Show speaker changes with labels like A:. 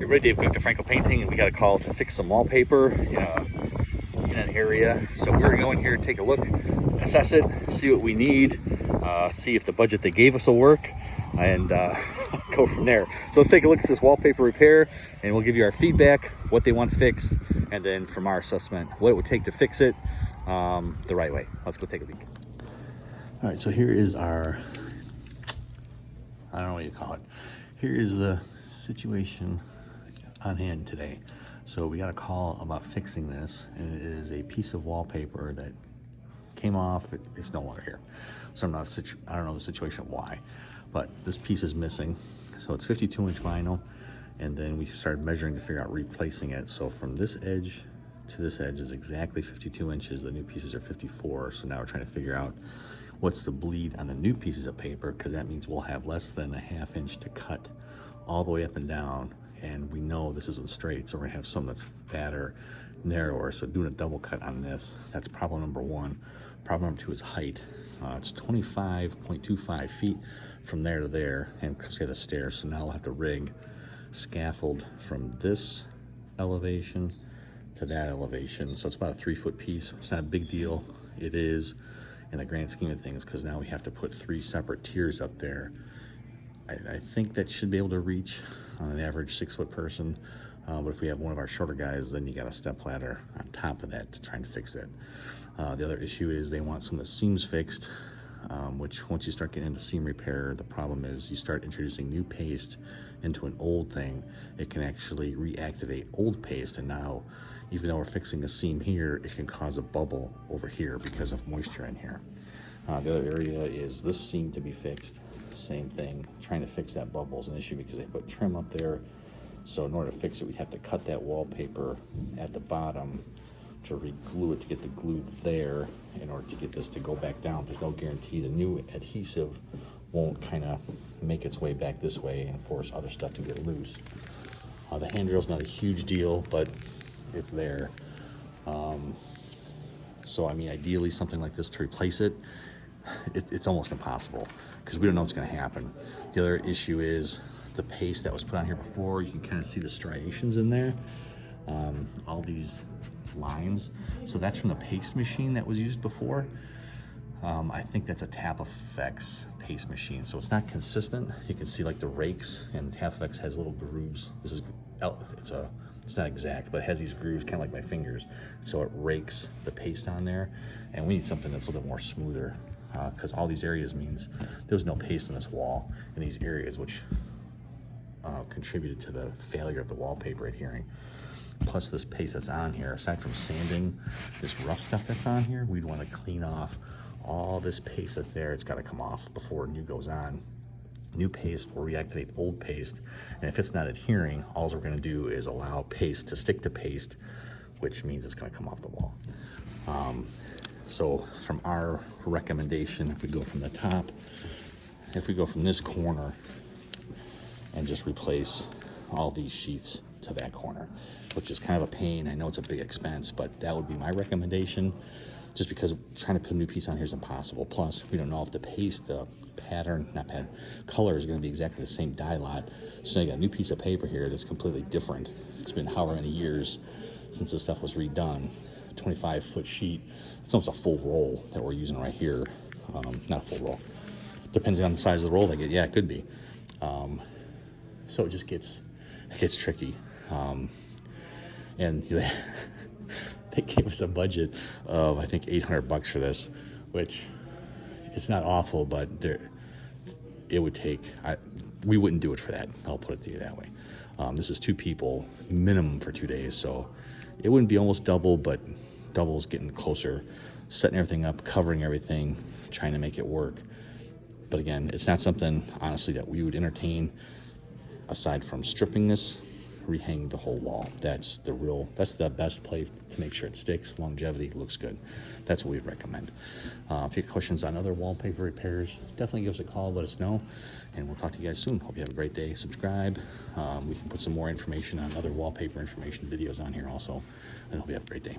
A: Everybody, Dave Cook to Franco Painting, and we got a call to fix some wallpaper in an area. So we're gonna go in here, take a look, assess it, see what we need, see if the budget they gave us will work, and go from there. So let's take a look at this wallpaper repair, and we'll give you our feedback, what they want fixed, and then from our assessment, what it would take to fix it the right way. Let's go take a peek. All right, so here is our, I don't know what you call it. Here is the situation on hand today. So we got a call about fixing this, and it is a piece of wallpaper that came off. It's no longer here. So I don't know the situation why, but this piece is missing. So it's 52-inch vinyl, and then we started measuring to figure out replacing it. So from this edge to this edge is exactly 52 inches. The new pieces are 54. So now we're trying to figure out what's the bleed on the new pieces of paper, because that means we'll have less than a ½ inch to cut all the way up and down. And we know this isn't straight, so we're gonna have some that's fatter, narrower. So doing a double cut on this, that's problem number one. Problem number two is height. It's 25.25 feet from there to there, and say the stairs. So now we'll have to rig scaffold from this elevation to that elevation. So it's about a 3-foot piece. It's not a big deal. It is in the grand scheme of things, because now we have to put 3 separate tiers up there. I think that should be able to reach on an average 6-foot person, but if we have one of our shorter guys, then you got a step ladder on top of that to try and fix it. The other issue is they want some of the seams fixed, which once you start getting into seam repair, the problem is you start introducing new paste into an old thing, it can actually reactivate old paste, and now even though we're fixing a seam here, it can cause a bubble over here because of moisture in here. The other area is this seam to be fixed. Same thing, trying to fix that bubble is an issue because they put trim up there. So in order to fix it, we have to cut that wallpaper at the bottom to re-glue it to get the glue there in order to get this to go back down. There's no guarantee the new adhesive won't kind of make its way back this way and force other stuff to get loose. The handrail's not a huge deal, but it's there. So I mean, ideally something like this to replace it, it's almost impossible because we don't know what's going to happen. The other issue is the paste that was put on here before. You can kind of see the striations in there, all these lines. So that's from the paste machine that was used before. I think that's a Tap Effects paste machine, so it's not consistent. You can see like the rakes, and Tap Effects has little grooves. This is it's not exact, but it has these grooves kind of like my fingers, so it rakes the paste on there. And we need something that's a little bit more smoother, because all these areas means there was no paste on this wall in these areas, which contributed to the failure of the wallpaper adhering. Plus this paste that's on here, aside from sanding this rough stuff that's on here, we'd want to clean off all this paste that's there. It's got to come off before new goes on. New paste will reactivate old paste, and if it's not adhering, all we're going to do is allow paste to stick to paste, which means it's going to come off the wall. So from our recommendation, if we go from the top, if we go from this corner and just replace all these sheets to that corner, which is kind of a pain. I know it's a big expense, but that would be my recommendation, just because trying to put a new piece on here is impossible. Plus, we don't know if the paste, the color is going to be exactly the same dye lot. So you got a new piece of paper here that's completely different. It's been however many years since this stuff was redone. 25-foot sheet. It's almost a full roll that we're using right here. Not a full roll. Depending on the size of the roll they get, yeah, it could be. So it just gets tricky. And they gave us a budget of, I think, $800 for this, which it's not awful, but it would take, we wouldn't do it for that. I'll put it to you that way. This is 2 people minimum for 2 days, so it wouldn't be almost double, but double's getting closer. Setting everything up, covering everything, trying to make it work. But again, it's not something, honestly, that we would entertain aside from stripping this, rehang the whole wall. That's the best play to make sure it sticks, longevity, looks good. That's what we'd recommend. If you have questions on other wallpaper repairs, definitely give us a call, let us know, and we'll talk to you guys soon. Hope you have a great day. Subscribe. We can put some more information on other wallpaper information videos on here also, and hope you have a great day.